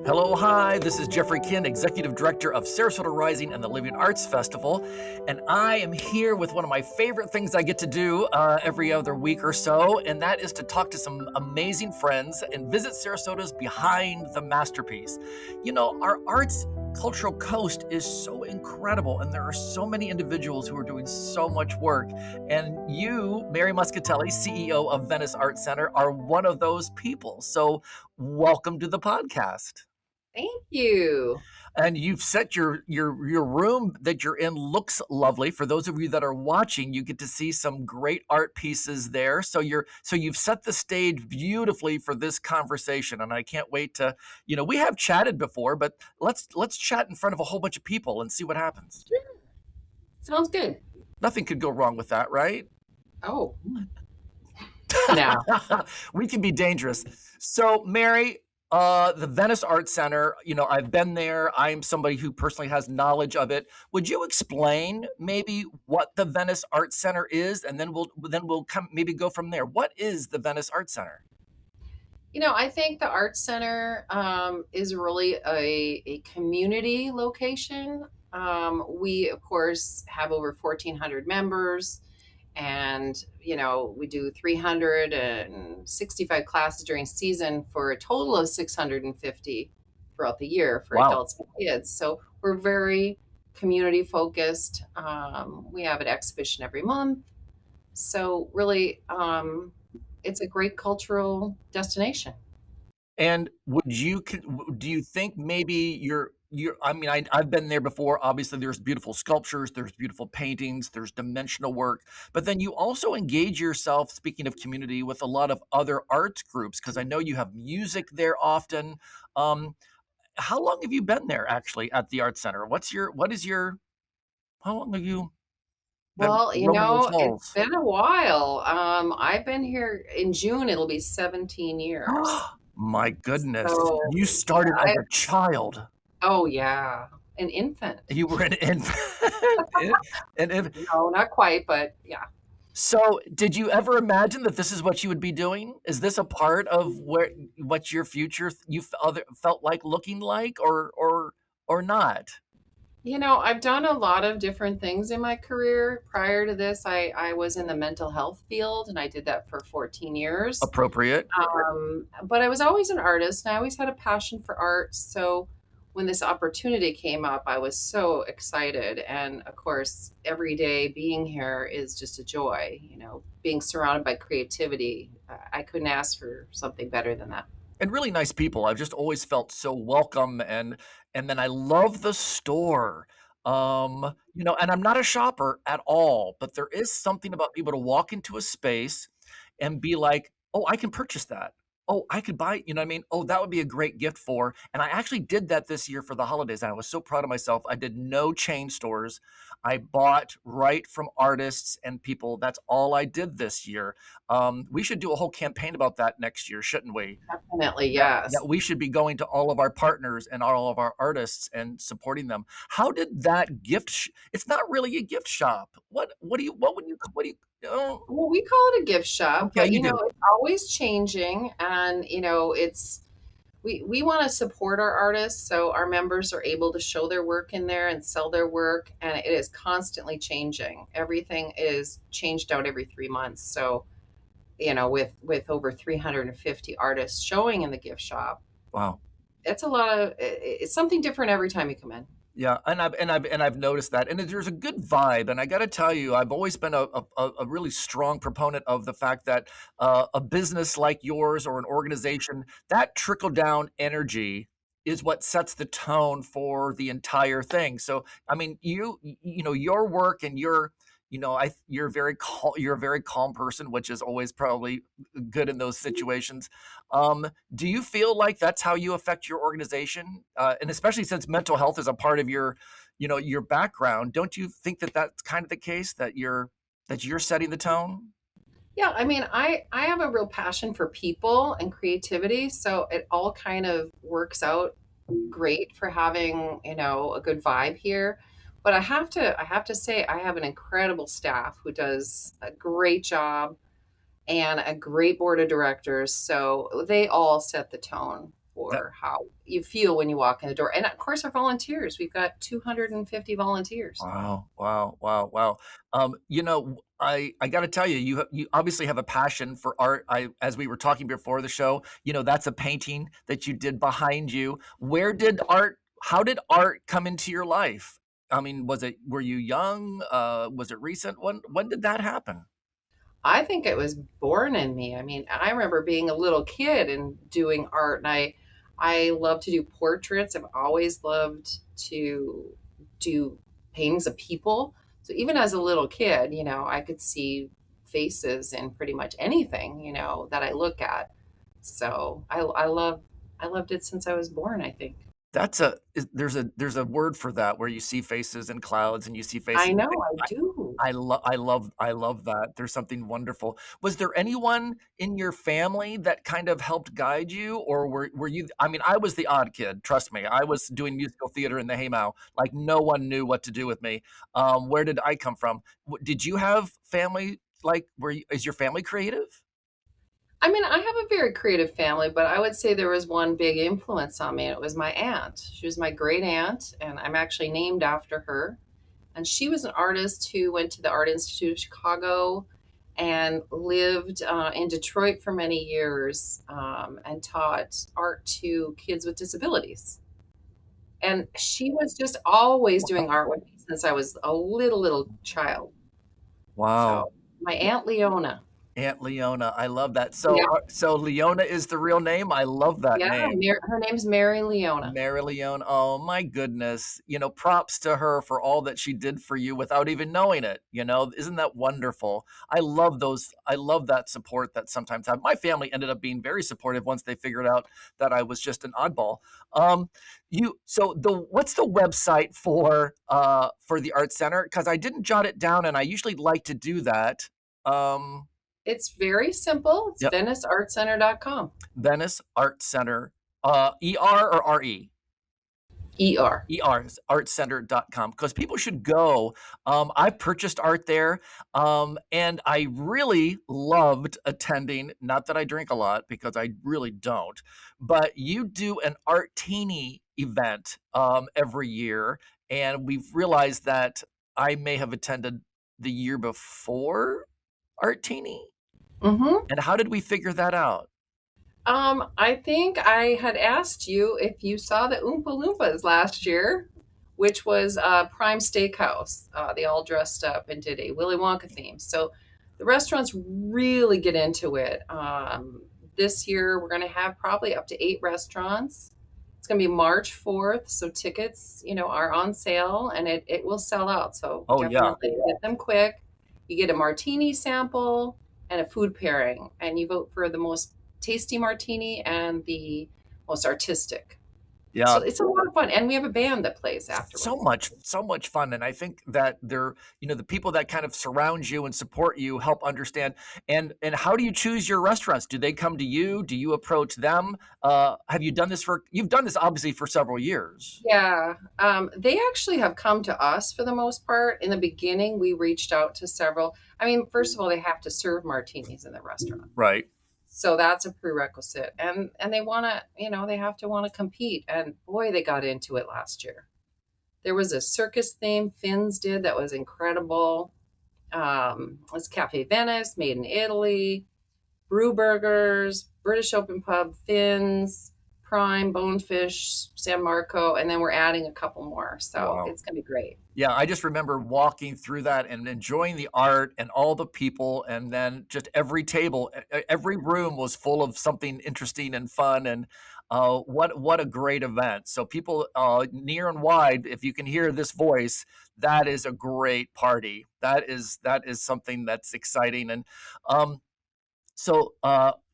Hello, hi, this is Jeffery Kin, Executive Director of Sarasota Rising and the Living Arts Festival, and I am here with one of my favorite things I get to do every other week or so, and that is to talk to some amazing friends and visit Sarasota's Behind the Masterpiece. You know, our arts cultural coast is so incredible, and there are so many individuals who are doing so much work, and you, Mary Moscatelli, CEO of Venice Art Center, are one of those people, so welcome to the podcast. Thank you. And you've set your room that you're in looks lovely. For those of you that are watching, you get to see some great art pieces there. So you've set the stage beautifully for this conversation, and I can't wait to, we have chatted before, but let's chat in front of a whole bunch of people and see what happens. Sure. Sounds good. Nothing could go wrong with that, right? Oh, no. We can be dangerous. So, Mary, the Venice Art Center, I've been there. I'm somebody who personally has knowledge of it. Would you explain maybe what the Venice Art Center is, and then we'll come maybe go from there. What is the Venice Art Center? I think the Art Center is really a community location. We, of course, have over 1,400 members, and, we do 365 classes during season for a total of 650 throughout the year for Wow. adults and kids. So we're very community focused. We have an exhibition every month. So really, it's a great cultural destination. And do you think maybe I mean, I've been there before. Obviously, there's beautiful sculptures, there's beautiful paintings, there's dimensional work, but then you also engage yourself, speaking of community, with a lot of other arts groups, because I know you have music there often. Um, how long have you been there actually at the Art Center? How long have you been Well, roaming those it's halls? been a while. I've been here in June, it'll be 17 years. My goodness, So you started as I, a child. oh yeah, an infant. You were an infant. And No, not quite, but yeah. so, did you ever imagine that this is what you would be doing? Is this a part of what your future felt like looking like, or not? I've done a lot of different things in my career. Prior to this, I was in the mental health field and I did that for 14 years. Appropriate. But I was always an artist and I always had a passion for art. So when this opportunity came up, I was so excited. And of course, every day being here is just a joy, being surrounded by creativity. I couldn't ask for something better than that. And really nice people. I've just always felt so welcome, and then I love the store. And I'm not a shopper at all, but there is something about being able to walk into a space and be like, "Oh, I can purchase that. Oh, I could buy," you know what I mean? "Oh, that would be a great gift for," and I actually did that this year for the holidays, and I was so proud of myself. I did no chain stores. I bought right from artists and people. That's all I did this year. We should do a whole campaign about that next year, shouldn't we? Definitely, That yes. that we should be going to all of our partners and all of our artists and supporting them. How did that it's not really a gift shop. What do you oh, Well, we call it a gift shop, okay, but you do. it's always changing, and it's we want to support our artists so our members are able to show their work in there and sell their work, and it is constantly changing. Everything is changed out every 3 months. So, with over 350 artists showing in the gift shop, Wow. it's a lot of it's something different every time you come in. Yeah, and I've noticed that, and there's a good vibe. And I got to tell you, I've always been a really strong proponent of the fact that a business like yours or an organization, that trickle down energy is what sets the tone for the entire thing. So, I mean, your work and you're a very calm person, which is always probably good in those situations. Do you feel like that's how you affect your organization? And especially since mental health is a part of your background, don't you think that that's kind of the case that you're setting the tone? Yeah, I mean, I have a real passion for people and creativity, so it all kind of works out great for having, a good vibe here. But I have to say I have an incredible staff who does a great job and a great board of directors. So they all set the tone That for how you feel when you walk in the door. And of course, our volunteers. We've got 250 volunteers. Wow, wow, wow, wow. I got to tell you, you obviously have a passion for art. As we were talking before the show, that's a painting that you did behind you. How did art come into your life? I mean, were you young? Was it recent? When did that happen? I think it was born in me. I mean, I remember being a little kid and doing art, and I love to do portraits. I've always loved to do paintings of people. So even as a little kid, I could see faces in pretty much anything, that I look at. So I loved it since I was born, I think. There's a word for that where you see faces in clouds and you see faces I in know, things. I do. I love that. There's something wonderful. Was there anyone in your family that kind of helped guide you, or were you? I mean, I was the odd kid. Trust me, I was doing musical theater in the Haymow. Like no one knew what to do with me. Where did I come from? Did you have family? Like, is your family creative? I mean, I have a very creative family, but I would say there was one big influence on me, and it was my aunt. She was my great aunt, and I'm actually named after her. And she was an artist who went to the Art Institute of Chicago and lived in Detroit for many years, and taught art to kids with disabilities. And she was just always doing art with me since I was a little child. Wow. So my Aunt Leona. Aunt Leona, I love that. Yeah. So Leona is the real name? I love that Yeah. name. Her name's Mary Leona. Mary Leone, oh my goodness. Props to her for all that she did for you without even knowing it. Isn't that wonderful? I love that support that sometimes have. My family ended up being very supportive once they figured out that I was just an oddball. What's the website for the art center? Because I didn't jot it down and I usually like to do that. Um, It's very simple. It's yep, VeniceArtCenter.com. Venice Art Center, ER or RE? ER. artcenter.com, because people should go. I purchased art there, and I really loved attending. Not that I drink a lot because I really don't, but you do an Artini event every year, and we've realized that I may have attended the year before Artini. Mm-hmm. And how did we figure that out? I think I had asked you if you saw the Oompa Loompas last year, which was Prime Steakhouse. They all dressed up and did a Willy Wonka theme. So the restaurants really get into it. This year, we're going to have probably up to 8 restaurants. It's going to be March 4th. So tickets, are on sale, and it will sell out. So Oh yeah. definitely get them quick. You get a martini sample and a food pairing, and you vote for the most tasty martini and the most artistic. Yeah. So it's a lot of fun, and we have a band that plays So afterwards. much, so much fun. And I think that the people that kind of surround you and support you help understand. And how do you choose your restaurants? Do they come to you? Do you approach them? Have you done this you've done this obviously for several years. Yeah, they actually have come to us for the most part. In the beginning, we reached out to several. I mean, first of all, they have to serve martinis in the restaurant, Right. so that's a prerequisite. And they want to, they have to want to compete. And boy, they got into it last year. There was a circus theme Finns did that was incredible. It's Cafe Venice, made in Italy, Brew Burgers, British Open Pub, Finns, Prime, Bonefish, San Marco, and then we're adding a couple more. So Wow. it's going to be great. Yeah, I just remember walking through that and enjoying the art and all the people, and then just every table, every room was full of something interesting and fun. And what a great event! So people near and wide, if you can hear this voice, that is a great party. That is something that's exciting. And um,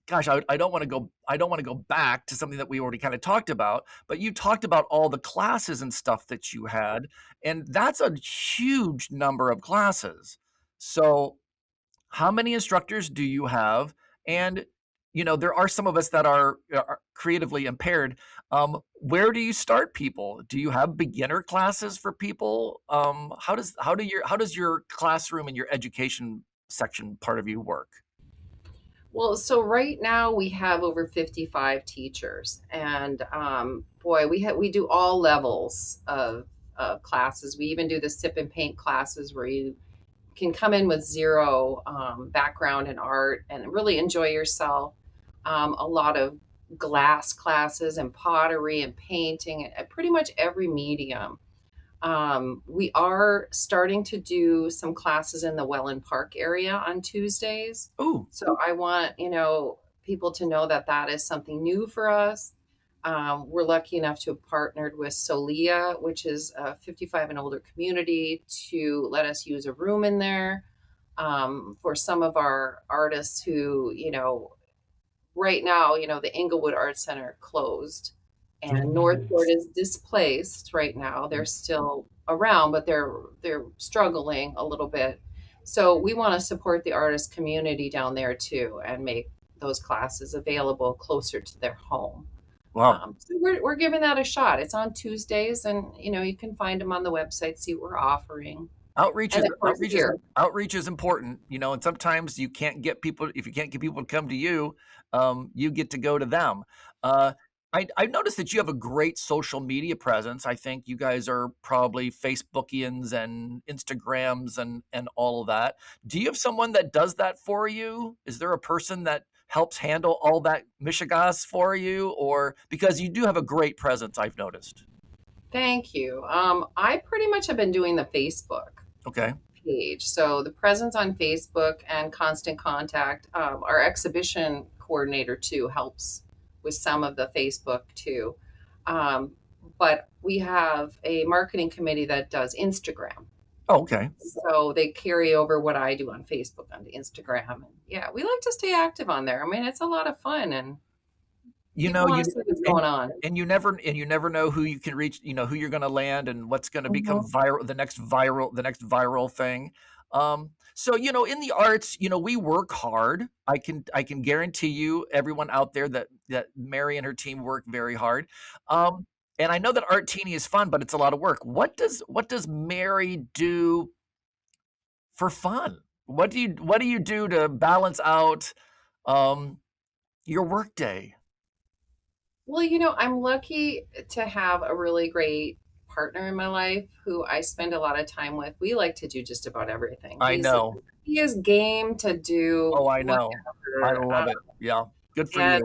gosh, I don't want to go. I don't want to go back to something that we already kind of talked about. But you talked about all the classes and stuff that you had, and that's a huge number of classes. So, how many instructors do you have? And there are some of us that are creatively impaired. Where do you start people? Do you have beginner classes for people? How does your classroom and your education section part of you work? Well, so right now we have over 55 teachers, and boy, we do all levels of classes. We even do the sip and paint classes where you can come in with zero background in art and really enjoy yourself. A lot of glass classes and pottery and painting and pretty much every medium. We are starting to do some classes in the Welland Park area on Tuesdays. Ooh, So I want, people to know that that is something new for us. We're lucky enough to have partnered with Solia, which is a 55 and older community, to let us use a room in there for some of our artists who, right now, the Inglewood Art Center closed and Northport yes. is displaced right now. They're still around, but they're struggling a little bit. So we want to support the artist community down there too and make those classes available closer to their home. Wow. So we're giving that a shot. It's on Tuesdays, and you can find them on the website, see what we're offering, Outreach and is of course here. outreach is important, and sometimes you can't get people if you can't get people to come to you, you get to go to them. I've noticed that you have a great social media presence. I think you guys are probably Facebookians and Instagrams and all of that. Do you have someone that does that for you? Is there a person that helps handle all that mishigas for you, or because you do have a great presence, I've noticed. Thank you. I pretty much have been doing the Facebook Okay. page. So the presence on Facebook and constant contact. Our exhibition coordinator too helps with some of the Facebook too. Um, but we have a marketing committee that does Instagram. Oh, okay. So they carry over what I do on Facebook onto Instagram. And yeah, we like to stay active on there. I mean, it's a lot of fun and You people know, want you to see what's and going on. you never know who you can reach, who you're gonna land and what's gonna become Mhm. viral, the next viral thing. So, in the arts, we work hard. I can guarantee you, everyone out there, that Mary and her team work very hard. And I know that Artini is fun, but it's a lot of work. What does Mary do for fun? What do you do to balance out um, your workday? Well, I'm lucky to have a really great partner in my life who I spend a lot of time with. We like to do just about everything. I know. He is game to do Oh, I know. I whatever. love it. Yeah. Good for And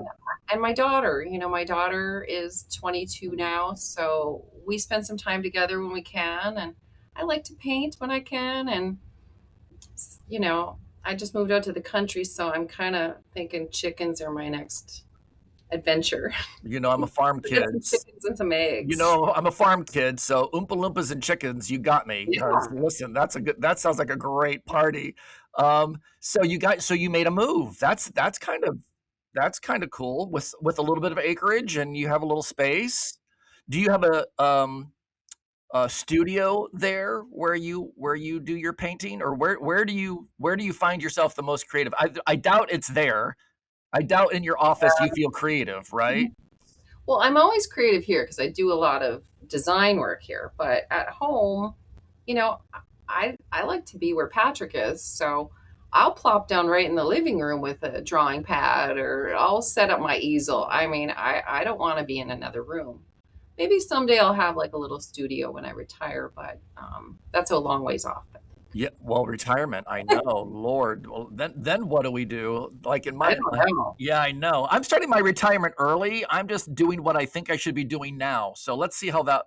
you. my daughter, my daughter is 22 now, so we spend some time together when we can, and I like to paint when I can, and you know, I just moved out to the country, so I'm kind of thinking chickens are my next adventure. I'm a farm Get kid. some chickens and some eggs. I'm a farm kid, so Oompa Loompas and chickens, you got me. Yeah. 'Cause listen, that sounds like a great party. So you made a move. That's kind of cool with a little bit of acreage and you have a little space. Do you have a studio there where you do your painting, or where do you find yourself the most creative? I doubt it's there. I doubt in your office you feel creative, right? Well, I'm always creative here because I do a lot of design work here, but at home, you know, I like to be where Patrick is, so I'll plop down right in the living room with a drawing pad or I'll set up my easel. I mean, I don't want to be in another room. Maybe someday I'll have like a little studio when I retire, but that's a long ways off. Yeah, well, retirement, I know, Lord. Well, then what do we do? Like in I my don't know. Yeah, I know. I'm starting my retirement early. I'm just doing what I think I should be doing now. So let's see how that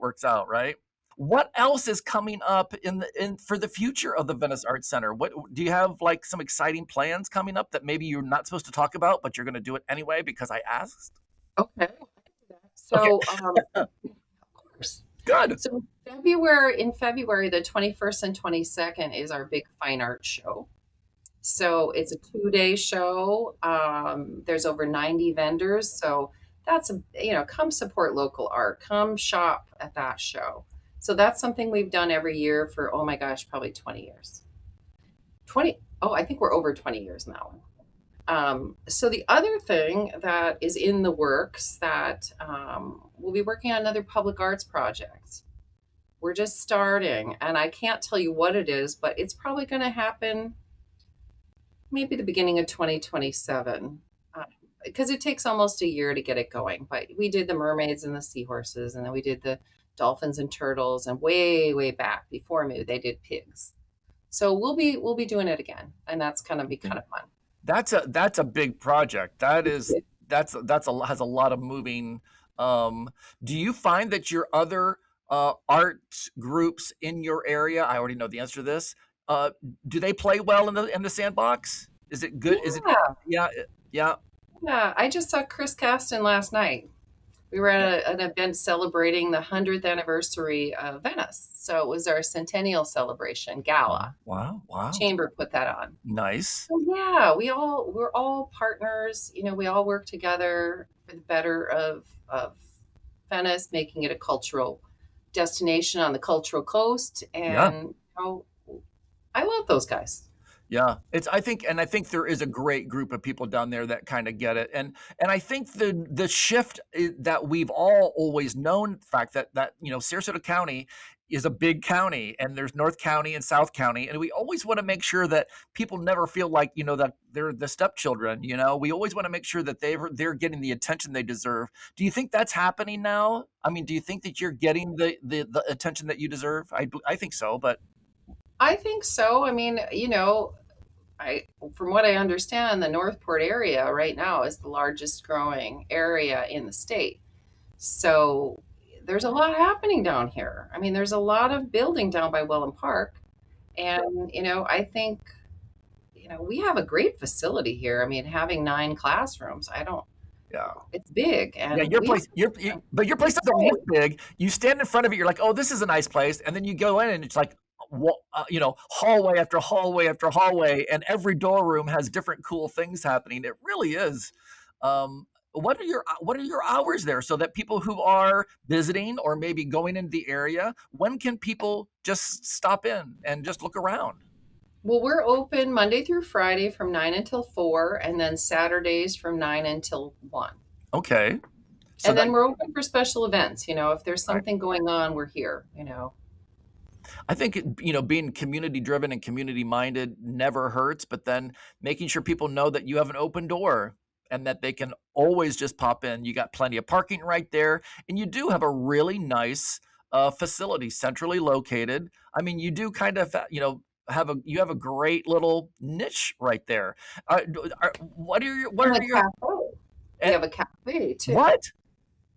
works out, right? What else is coming up in for the future of the Venice Art Center? What do you have, like, some exciting plans coming up that maybe you're not supposed to talk about, but you're gonna do it anyway because I asked? Okay. Okay, So, of course. good. So in February, the 21st and 22nd is our big fine art show. So it's a 2-day show. There's over 90 vendors. So come support local art. Come shop at that show. So that's something we've done every year for, oh my gosh, probably 20 years. 20, oh, I think we're over 20 years now. So the other thing that is in the works that we'll be working on another public arts project. We're just starting, and I can't tell you what it is, but it's probably going to happen maybe the beginning of 2027. Because it takes almost a year to get it going. But we did the mermaids and the seahorses, and then we did the dolphins and turtles, and way, way back before me, they did pigs. So we'll be doing it again, and that's gonna be kind of fun. That's a big project. That It's is good. that's a has a lot of moving. Do you find that your other art groups in your area, I already know the answer to this, uh, do they play well in the sandbox? Is it good? Is it Yeah, yeah, yeah, yeah. I just saw Chris Caston last night. We were yeah. at an event celebrating the 100th anniversary of Venice. So it was our centennial celebration Wow, gala. wow, wow. Chamber put that on. Nice. So yeah, we're all partners. We all work together for the better of Venice, making it a cultural destination on the cultural coast. Yeah. And I love those guys. Yeah, I think there is a great group of people down there that kind of get it, and I think the shift that we've all always known, the fact that Sarasota County is a big county, and there's North County and South County, and we always want to make sure that people never feel like that they're the stepchildren. We always want to make sure that they're getting the attention they deserve. Do you think that's happening now? I mean, do you think that you're getting the attention that you deserve? I think so, but I think so. I mean, I from what I understand, the Northport area right now is the largest growing area in the state. So there's a lot happening down here. I mean, there's a lot of building down by Welland Park. And, I think, we have a great facility here. I mean, having 9 classrooms, I don't, yeah. it's big. Yeah, And your we have, place, but your place doesn't look big. You stand in front of it, you're like, "Oh, this is a nice place," and then you go in, and it's like, hallway after hallway after hallway, and every door room has different cool things happening. It really is. What are your hours there, so that people who are visiting or maybe going into the area, when can people just stop in and just look around? well, we're open Monday through Friday from 9 until 4, and then Saturdays from 9 until 1. Okay, so And that then we're open for special events. If there's right. something going on, we're here. I think being community driven and community minded never hurts, but then making sure people know that you have an open door and that they can always just pop in. You got plenty of parking right there, and you do have a really nice facility, centrally located. I mean, you do kind of you have a great little niche right there. What And are the your cafe. We eh, have a cafe too. what?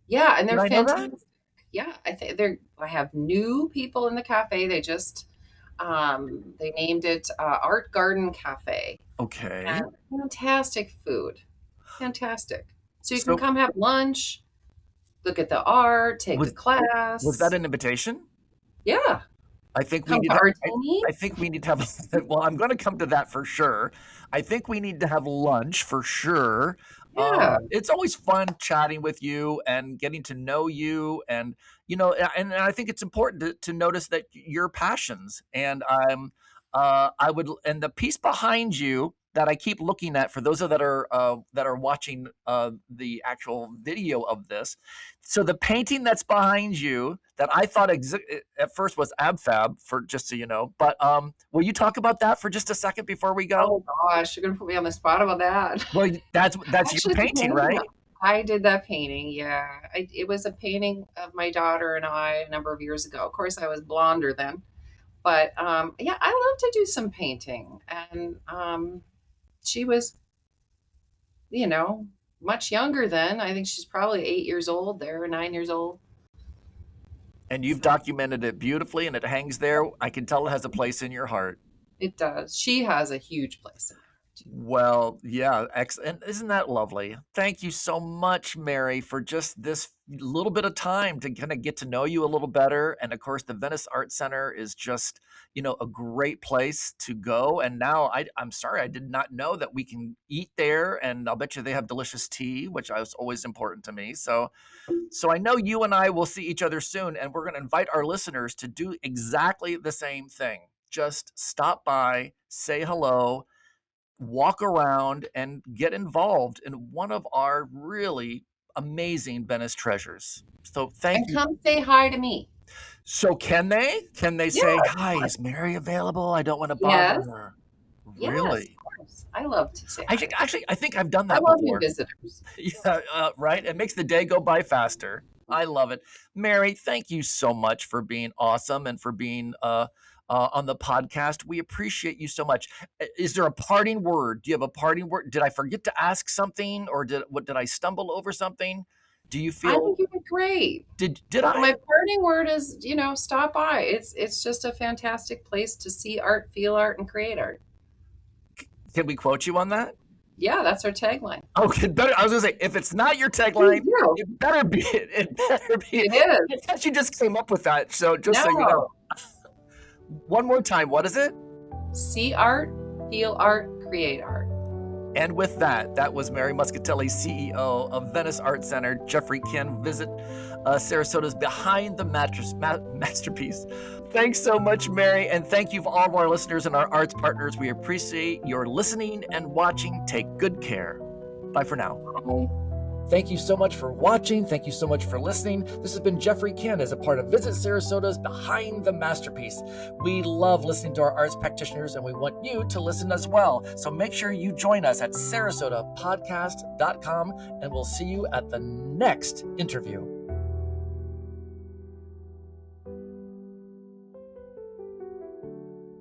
Yeah, and Did they're I know that? fantastic. Yeah, I have new people in the cafe. They named it Art Garden Cafe. Okay, And fantastic food. Fantastic. So you can so come have lunch, look at the art, take a was was that class. an invitation? Yeah, I think we come need to to Artini. I think we need to have well, I'm gonna come to that for sure. I think we need to have lunch for sure. Yeah. It's always fun chatting with you and getting to know you and, and I think it's important to notice that your passions and I would and the piece behind you that I keep looking at for those that are watching the actual video of this. So the painting that's behind you that I thought at first was AbFab for just so you know, but will you talk about that for just a second before we go? Oh gosh, you're gonna put me on the spot about that. Well, that's your Actually, the painting, painting, right? I did that painting. Yeah, it was a painting of my daughter and I a number of years ago. Of course, I was blonder then, but yeah, I love to do some painting. And she was, you know, much younger then. I think she's probably 8 years old there, 9 years old. And you've So documented it beautifully, and it hangs there. I can tell it has a place in your heart. it does. She has a huge place in there. Well, yeah, excellent. Isn't that lovely? Thank you so much, Mary, for just this little bit of time to kind of get to know you a little better. And of course, the Venice Art Center is just, a great place to go. And now I'm sorry, I did not know that we can eat there. And I'll bet you they have delicious tea, which is always important to me. So I know you and I will see each other soon, and we're going to invite our listeners to do exactly the same thing. Just stop by, say hello, walk around and get involved in one of our really amazing Venice treasures. So thank And you. come say hi to me. So can they? Can they Yeah, say, of "Hi, course. is Mary available? I don't want to bother Yes. her." Yes, Really? of course. I love to say I hi. think, actually, I think I've done I that love new before. visitors. Yeah, right. It makes the day go by faster. I love it. Mary, thank you so much for being awesome and for being on the podcast. We appreciate you so much. Is there a parting word? Do you have a parting word? Did I forget to ask something, or did I stumble over something? Do you I feel think you did great. did My I? parting word is, stop by. It's just a fantastic place to see art, feel art, and create art. Can we quote you on that? Yeah, that's our tagline. Okay, better. I was gonna say, if it's not your Please tagline, do. it better be it. It better be It it. is. I guess you just came up with that. So just so you know, No. one more time, what is it? See art, feel art, create art. And with that, that was Mary Moscatelli, CEO of Venice Art Center. Jeffery Kin. Visit Sarasota's Behind the Masterpiece. Thanks so much, Mary. And thank you for all of our listeners and our arts partners. We appreciate your listening and watching. Take good care. Bye for now. Bye. Thank you so much for watching. Thank you so much for listening. This has been Jeffery Kin as a part of Visit Sarasota's Behind the Masterpiece. We love listening to our arts practitioners, and we want you to listen as well. So make sure you join us at sarasotapodcast.com, and we'll see you at the next interview.